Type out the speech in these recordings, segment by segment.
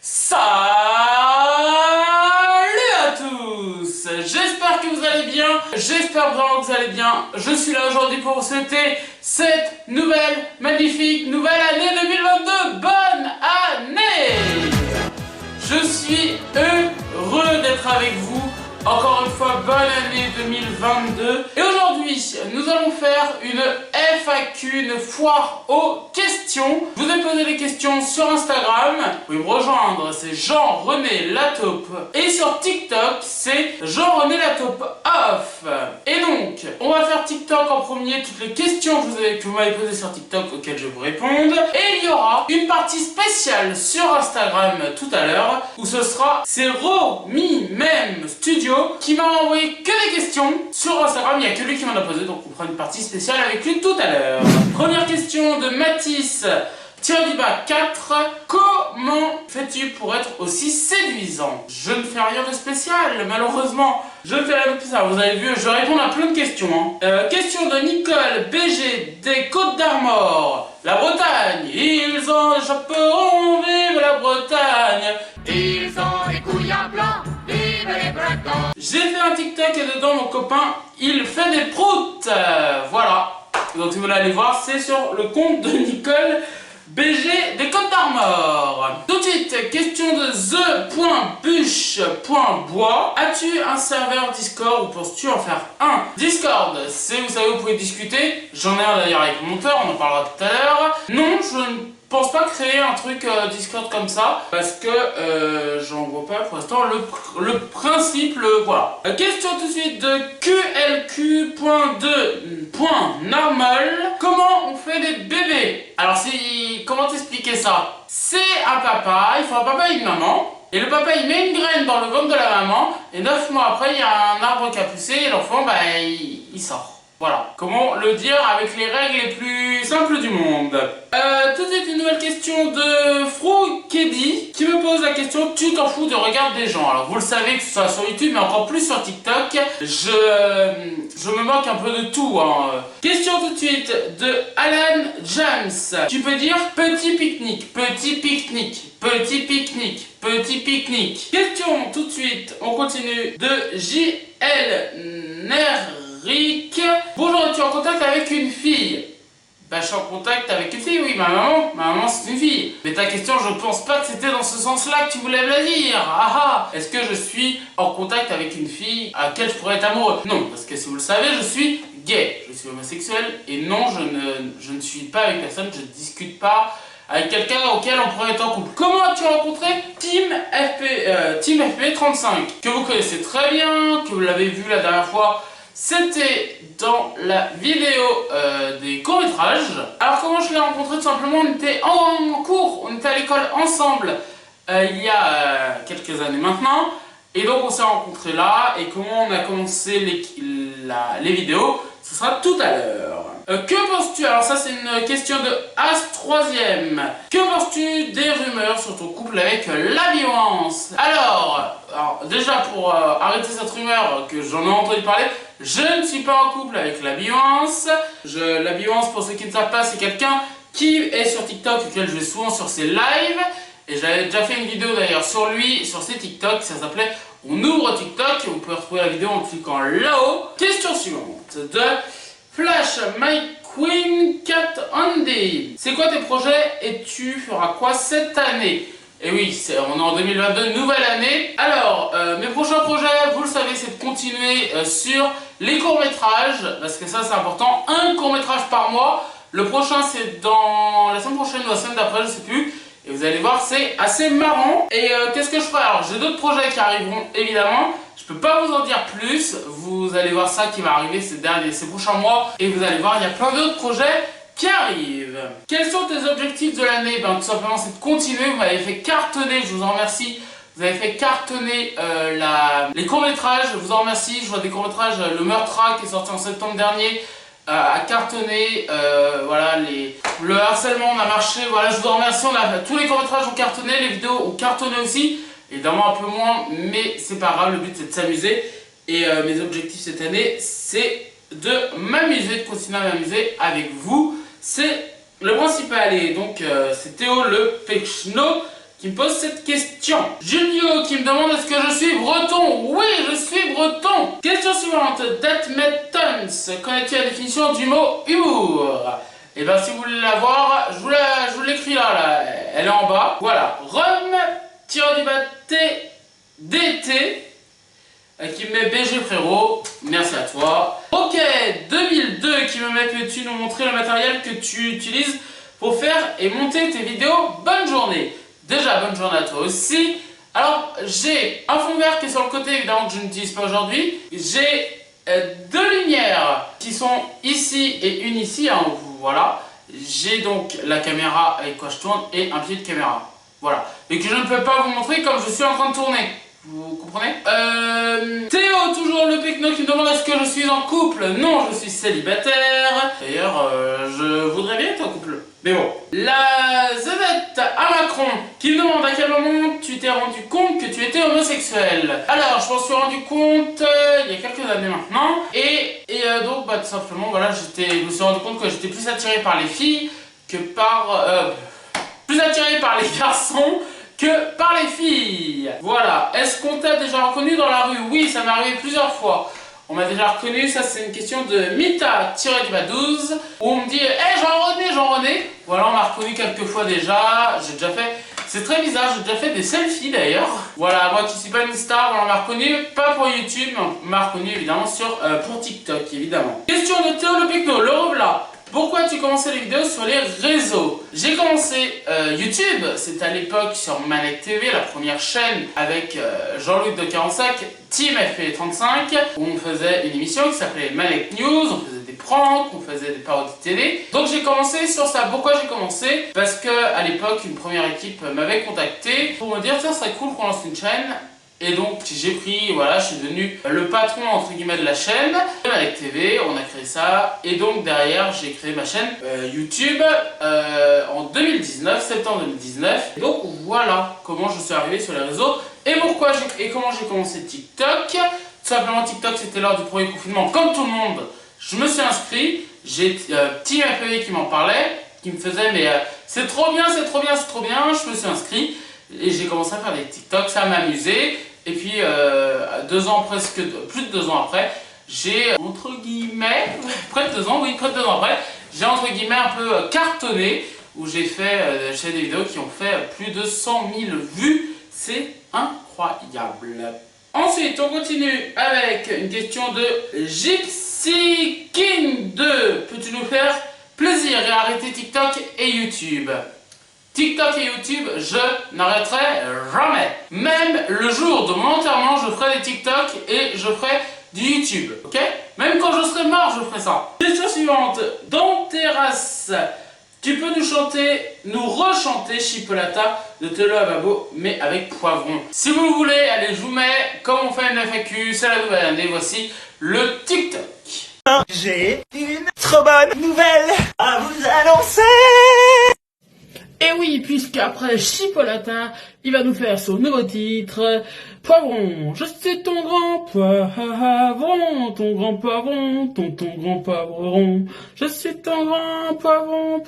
Salut à tous. J'espère que vous allez bien, j'espère vraiment que vous allez bien. Je suis là aujourd'hui pour vous souhaiter cette magnifique nouvelle année 2022. Bonne année. Je suis heureux d'être avec vous. Encore une fois, bonne année 2022. Et aujourd'hui, nous allons faire une FAQ, une foire aux questions. Je vous ai posé des questions sur Instagram. Vous pouvez me rejoindre, c'est Jean-René Lataupe. Et sur TikTok, c'est Jean-René Lataupe Off. Et donc, on va faire TikTok en premier. Toutes les questions que vous m'avez posées sur TikTok auxquelles je vais vous répondre. Et il y aura une partie spéciale sur Instagram tout à l'heure où ce sera Romy Même Studio qui m'a envoyé que des questions sur Instagram. Il n'y a que lui qui m'en a posé, donc on fera une partie spéciale avec lui tout à l'heure. Première question de Mathis, _4. Comment fais-tu pour être aussi séduisant? Je ne fais rien de spécial, malheureusement. Je ne fais rien de spécial. Vous avez vu, je vais répondre à plein de questions. Question de Nicole BG des Côtes d'Armor. La Bretagne, ils en échapperont, vive la Bretagne. Ils ont des couilles en blanc, vive les Bretons. J'ai fait un TikTok et dedans mon copain, il fait des proutes. Voilà. Donc si vous voulez aller voir, c'est sur le compte de Nicole BG des Côtes d'Armor. Tout de suite, question de the.bush.bois. As-tu un serveur Discord ou penses-tu en faire un? Discord, c'est, vous savez, vous pouvez discuter. J'en ai un d'ailleurs avec mon monteur, on en parlera tout à l'heure. Non, je ne pense pas créer un truc Discord comme ça parce que j'en vois pas pour l'instant le principe, voilà. Question tout de suite de QLQ.2.normal. Comment on fait des bébés? Alors comment t'expliquer ça? C'est un papa, il faut un papa et une maman. Et le papa il met une graine dans le ventre de la maman. Et 9 mois après il y a un arbre qui a poussé et l'enfant il sort. Voilà, comment le dire avec les règles les plus simples du monde. Tout de suite une nouvelle question de Froukedi qui me pose la question: tu t'en fous de regard des gens? Alors vous le savez, que ce soit sur YouTube mais encore plus sur TikTok, je me moque un peu de tout, hein. Question tout de suite de Alan James. Tu peux dire petit pique-nique, petit pique-nique, petit pique-nique, petit pique-nique. Question tout de suite, on continue, de JL Rick. Bonjour, es-tu en contact avec une fille? Bah je suis en contact avec une fille, oui, ma maman c'est une fille. Mais ta question, je pense pas que c'était dans ce sens-là que tu voulais me la dire. Ah ah. Est-ce que je suis en contact avec une fille à laquelle je pourrais être amoureux? Non, parce que si vous le savez, je suis gay, je suis homosexuel et non, je ne suis pas avec personne, je ne discute pas avec quelqu'un auquel on pourrait être en couple. Comment as-tu rencontré Team FP35, que vous connaissez très bien, que vous l'avez vu la dernière fois? C'était dans la vidéo des courts-métrages. Alors comment je l'ai rencontré? Tout simplement, on était en cours, on était à l'école ensemble il y a quelques années maintenant. Et donc on s'est rencontrés là. Et comment on a commencé les vidéos, ce sera tout à l'heure. Que penses-tu? Alors ça c'est une question de As3ème. Que penses-tu des rumeurs sur ton couple avec la violence? Alors déjà pour arrêter cette rumeur que j'en ai entendu parler, je ne suis pas en couple avec la violence. La violence, pour ceux qui ne savent pas, c'est quelqu'un qui est sur TikTok, auquel je vais souvent sur ses lives. Et j'avais déjà fait une vidéo d'ailleurs sur lui, sur ses TikTok, ça s'appelait On ouvre TikTok. Et vous pouvez retrouver la vidéo en cliquant là-haut. Question suivante de Flash My Queen Cat Andy. C'est quoi tes projets et tu feras quoi cette année? Et oui, on est en 2022, nouvelle année. Alors, mes prochains projets, vous le savez, c'est de continuer sur les courts-métrages, parce que ça c'est important, un court-métrage par mois. Le prochain c'est dans la semaine prochaine ou la semaine d'après, je sais plus. Et vous allez voir, c'est assez marrant. Et qu'est-ce que je ferai? Alors, j'ai d'autres projets qui arriveront, évidemment. Je peux pas vous en dire plus. Vous allez voir ça qui va arriver ces prochains mois. Et vous allez voir, il y a plein d'autres projets qui arrivent. Quels sont tes objectifs de l'année? Ben, tout simplement, c'est de continuer. Vous m'avez fait cartonner, je vous en remercie. Vous avez fait cartonner les courts-métrages, je vous en remercie. Je vois des courts-métrages, Le Meurtra qui est sorti en septembre dernier, a cartonné, voilà, le harcèlement, on a marché, voilà, je vous en remercie. Tous les courts-métrages ont cartonné, les vidéos ont cartonné aussi. Évidemment un peu moins, mais c'est pas grave, le but c'est de s'amuser. Et mes objectifs cette année, c'est de m'amuser, de continuer à m'amuser avec vous. C'est le principal. Et donc c'est Théo le Pechno qui me pose cette question. Julio qui me demande est-ce que je suis breton? Oui, je suis breton. Question suivante. Datmetons. Connais-tu la définition du mot humour? Et bien si vous voulez la voir, je vous l'écris là, elle est en bas. Voilà. Rome-DT qui me met BG frérot, merci à toi. Ok, 2002 qui me met peux-tu nous montrer le matériel que tu utilises pour faire et monter tes vidéos? Bonne journée. Déjà, bonne journée à toi aussi. Alors, j'ai un fond vert qui est sur le côté, évidemment, que je n'utilise pas aujourd'hui. J'ai deux lumières qui sont ici et une ici, hein, voilà. J'ai donc la caméra avec quoi je tourne et un pied de caméra. Voilà. Et que je ne peux pas vous montrer comme je suis en train de tourner. Vous comprenez? Théo, toujours le Pecno, qui me demande est-ce que je suis en couple? Non, je suis célibataire. D'ailleurs, je voudrais bien être en couple. Mais bon. La Zevette à Macron, qui me demande à quel moment tu t'es rendu compte que tu étais homosexuel. Alors, je m'en suis rendu compte il y a quelques années maintenant. Et donc, bah, tout simplement, voilà, je me suis rendu compte que j'étais plus attiré par les filles que par... plus attiré par les garçons que par les filles. Voilà. Est-ce qu'on t'a déjà reconnu dans la rue? Oui, ça m'est arrivé plusieurs fois. On m'a déjà reconnu, ça c'est une question de Mita-12, où on me dit hey, Jean-René. Voilà, on m'a reconnu quelques fois déjà. J'ai déjà fait... C'est très bizarre, j'ai déjà fait des selfies d'ailleurs. Voilà, moi qui suis pas une star, on m'a reconnu, pas pour YouTube, mais on m'a reconnu évidemment pour TikTok, évidemment. Question de Théo le Pecno, le revoilà. Pourquoi tu commençais les vidéos sur les réseaux? J'ai commencé YouTube, c'était à l'époque sur Manec TV, la première chaîne avec Jean-Luc de 45, Team FP35, où on faisait une émission qui s'appelait Manec News, on faisait des pranks, on faisait des parodies de télé. Donc j'ai commencé sur ça. Pourquoi j'ai commencé? Parce que à l'époque, une première équipe m'avait contacté pour me dire tiens, ça serait cool qu'on lance une chaîne. Et donc j'ai pris, voilà, je suis devenu le patron entre guillemets de la chaîne, Manec TV, on a créé ça, et donc derrière j'ai créé ma chaîne YouTube en 2019, septembre 2019. Et donc voilà comment je suis arrivé sur les réseaux et pourquoi et comment j'ai commencé TikTok. Tout simplement TikTok c'était lors du premier confinement, comme tout le monde, je me suis inscrit, j'ai Team FPV qui m'en parlait, qui me faisait mais c'est trop bien, c'est trop bien, c'est trop bien, je me suis inscrit. Et j'ai commencé à faire des TikTok, ça m'amusait. Et puis, 2 ans, plus de 2 ans après, j'ai, entre guillemets, près de 2 ans, oui, près de 2 ans après, j'ai, entre guillemets, un peu cartonné, où j'ai fait des vidéos qui ont fait plus de 100 000 vues. C'est incroyable. Ensuite, on continue avec une question de Gypsy King 2. Peux-tu nous faire plaisir et arrêter TikTok et YouTube? TikTok et YouTube, je n'arrêterai jamais. Même le jour de mon enterrement, je ferai des TikTok et je ferai du YouTube. Ok? Même quand je serai mort, je ferai ça. Question suivante. Dans Terrasse, tu peux nous rechanter Chipolata de Telo à Babo, mais avec poivron. Si vous le voulez, allez, je vous mets, comme on fait une FAQ, c'est la nouvelle année, voici le TikTok. J'ai une trop bonne nouvelle à vous annoncer. Et oui, puisqu'après Chipolata, il va nous faire son nouveau titre, Poivron. Je suis ton grand poivron, ton grand poivron, ton grand poivron. Je suis ton grand poivron,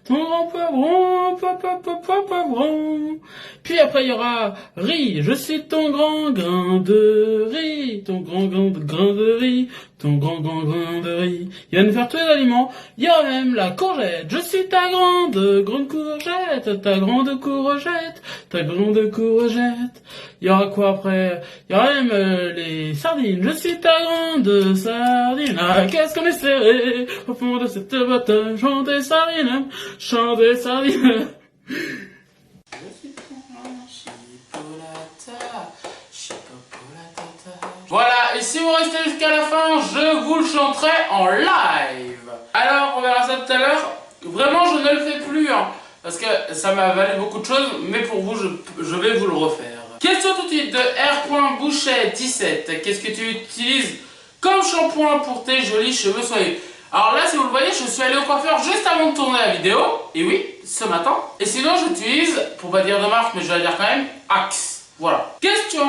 ton grand poivron, poivron. Puis après il y aura riz, je suis ton grand grain de riz, ton grand grain de riz, ton grand grain de riz. Il va nous faire tous les aliments. Il y aura même la courgette, je suis ta grande courgette, ta grande courgette, ta grande courgette. Il y aura quoi après? Il y aura même les sardines, je suis ta grande sardine. Ah, qu'est-ce qu'on est serré au fond de cette boîte, chantez sardine, chantez sardine. Voilà, et si vous restez jusqu'à la fin, je vous le chanterai en live. Alors, on verra ça tout à l'heure. Vraiment, je ne le fais plus, hein, parce que ça m'a valu beaucoup de choses, mais pour vous, je vais vous le refaire. Question tout de suite de R.Bouchet17. Qu'est-ce que tu utilises comme shampoing pour tes jolis cheveux soyeux? Alors là, si vous le voyez, je suis allé au coiffeur juste avant de tourner la vidéo. Et oui, ce matin. Et sinon, j'utilise, pour pas dire de marque, mais je vais dire quand même, Axe. Voilà. Question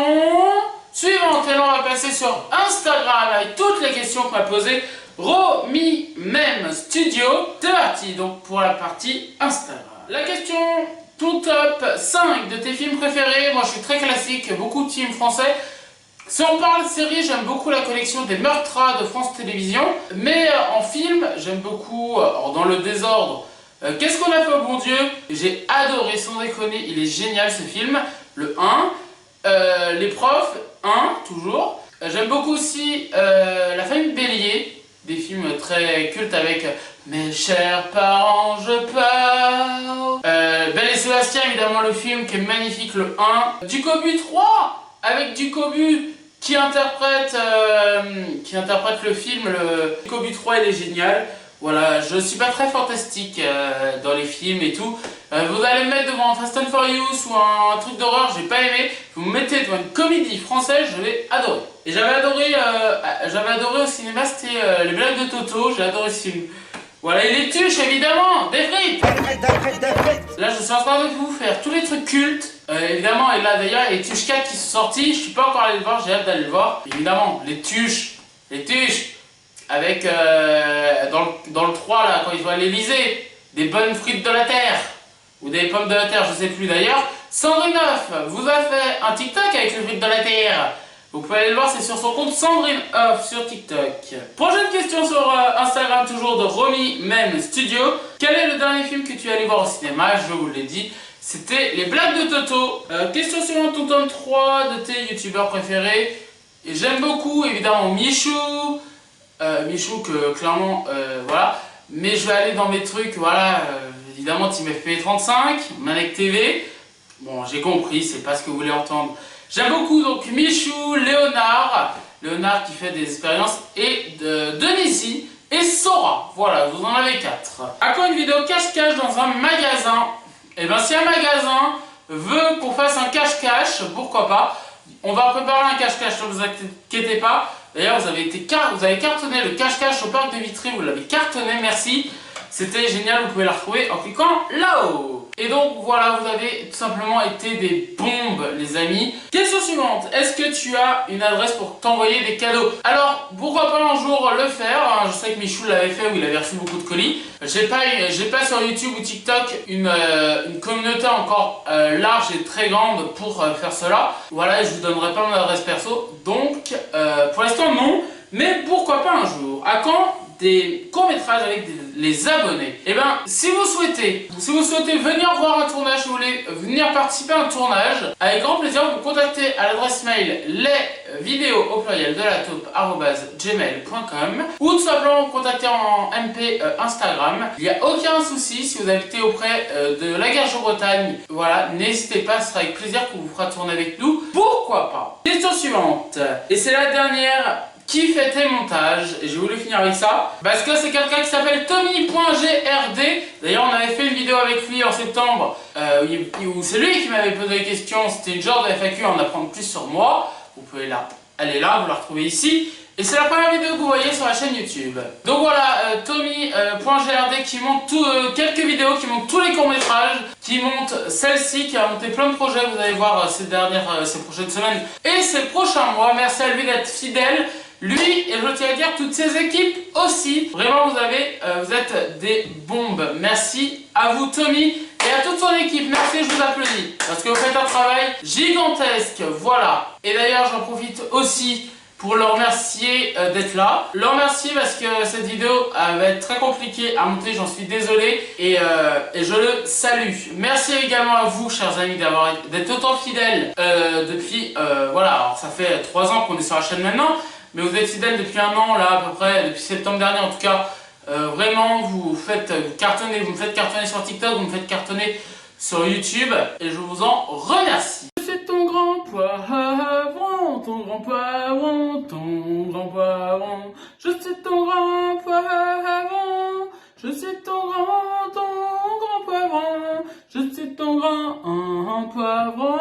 suivante. Et là, on va passer sur Instagram avec toutes les questions que m'a posées Romy Mem Studio. C'est parti, donc, pour la partie Instagram. La question ton top 5 de tes films préférés. Moi je suis très classique, beaucoup de films français. Si on parle de série, j'aime beaucoup la collection des Meurtras de France Télévisions. Mais en film, j'aime beaucoup, dans le désordre, Qu'est-ce qu'on a fait au bon Dieu? J'ai adoré, sans déconner, il est génial ce film. Le 1, Les Profs, 1, toujours. J'aime beaucoup aussi La Famille Bélier, des films très cultes avec Mes chers parents, je pars. Belle et Sébastien, évidemment, le film qui est magnifique, le 1. Ducobu 3, avec Ducobu qui interprète le film. Ducobu 3, il est génial. Voilà, je suis pas très fantastique dans les films et tout. Vous allez me mettre devant Fast and Furious ou un truc d'horreur, j'ai pas aimé. Vous me mettez devant une comédie française, je vais adorer. Et j'avais adoré au cinéma, c'était Les Blagues de Toto, j'ai adoré ce film. Voilà, et les tuches évidemment, des frites. Là je suis en train de vous faire tous les trucs cultes. Évidemment, et là d'ailleurs, il y a les tuches 4 qui sont sortis, je suis pas encore allé le voir, j'ai hâte d'aller le voir. Évidemment, les tuches. Avec, dans le 3, là, quand ils vont à l'Elysée, des bonnes frites de la terre, ou des pommes de la terre, je sais plus d'ailleurs. Sandrine Off vous a fait un TikTok avec les frites de la terre. Vous pouvez aller le voir, c'est sur son compte Sandrine Off sur TikTok. Prochaine question sur Instagram, toujours de Romy Men Studio. Quel est le dernier film que tu es allé voir au cinéma? Je vous l'ai dit, c'était Les Blagues de Toto. Question suivante, ton top 3 de tes youtubeurs préférés. Et j'aime beaucoup, évidemment, Michou. Michou que clairement voilà, mais je vais aller dans mes trucs, voilà, évidemment Team FP35, Manec TV, bon j'ai compris, c'est pas ce que vous voulez entendre. J'aime beaucoup donc Michou, Léonard qui fait des expériences, et Denisi et Sora, voilà, vous en avez 4. À quoi une vidéo cache-cache dans un magasin? Et bien si un magasin veut qu'on fasse un cache-cache, pourquoi pas, on va préparer un cache-cache, ne vous inquiétez pas. D'ailleurs, vous avez cartonné le cache-cache au parc de Vitry, vous l'avez cartonné, merci. C'était génial, vous pouvez la retrouver en cliquant là-haut. Et donc voilà, vous avez tout simplement été des bombes, les amis. Question suivante, est-ce que tu as une adresse pour t'envoyer des cadeaux? Alors, pourquoi pas un jour le faire, hein. Je sais que Michou l'avait fait, où il avait reçu beaucoup de colis. J'ai pas sur YouTube ou TikTok une communauté encore large et très grande pour faire cela. Voilà, et je vous donnerai pas mon adresse perso, donc pour l'instant non, mais pourquoi pas un jour. À quand des courts-métrages avec les abonnés? Et bien, si vous souhaitez venir voir un tournage, si vous voulez venir participer à un tournage, avec grand plaisir, vous contactez à l'adresse mail lesvidéos au pluriel de la taupe @gmail.com, ou tout simplement vous contacter en MP Instagram. Il n'y a aucun souci si vous habitez auprès de la Garge-Bretagne. Voilà, n'hésitez pas, ce sera avec plaisir qu'on vous fera tourner avec nous. Pourquoi pas? Question suivante, et c'est la dernière. Qui fait tes montages? Et j'ai voulu finir avec ça parce que c'est quelqu'un qui s'appelle Tommy.grd. D'ailleurs on avait fait une vidéo avec lui en septembre où c'est lui qui m'avait posé des questions. C'était une genre de FAQ en apprendre plus sur moi. Vous pouvez aller là, vous la retrouvez ici. Et c'est la première vidéo que vous voyez sur la chaîne YouTube. Donc voilà, Tommy.grd qui monte quelques vidéos, qui monte tous les courts-métrages, qui monte celle-ci, qui a monté plein de projets, vous allez voir ces prochaines semaines et ces prochains mois. Merci à lui d'être fidèle. Lui, et je tiens à dire toutes ses équipes aussi. Vraiment, vous êtes des bombes. Merci à vous, Tommy, et à toute son équipe. Merci, je vous applaudis. Parce que vous faites un travail gigantesque. Voilà. Et d'ailleurs, j'en profite aussi pour le remercier d'être là. Le remercier parce que cette vidéo va être très compliquée à monter, j'en suis désolé. Et je le salue. Merci également à vous, chers amis, d'être autant fidèles depuis... voilà, alors ça fait 3 ans qu'on est sur la chaîne maintenant. Mais vous êtes fidèles depuis 1 an, là, à peu près, depuis septembre dernier en tout cas. Vraiment, vous me faites cartonner sur TikTok, vous me faites cartonner sur YouTube, et je vous en remercie. Je suis ton grand poivron, ton grand poivron, ton grand poivron. Je suis ton grand poivron, je suis ton grand poivron. Je suis ton grand poivron.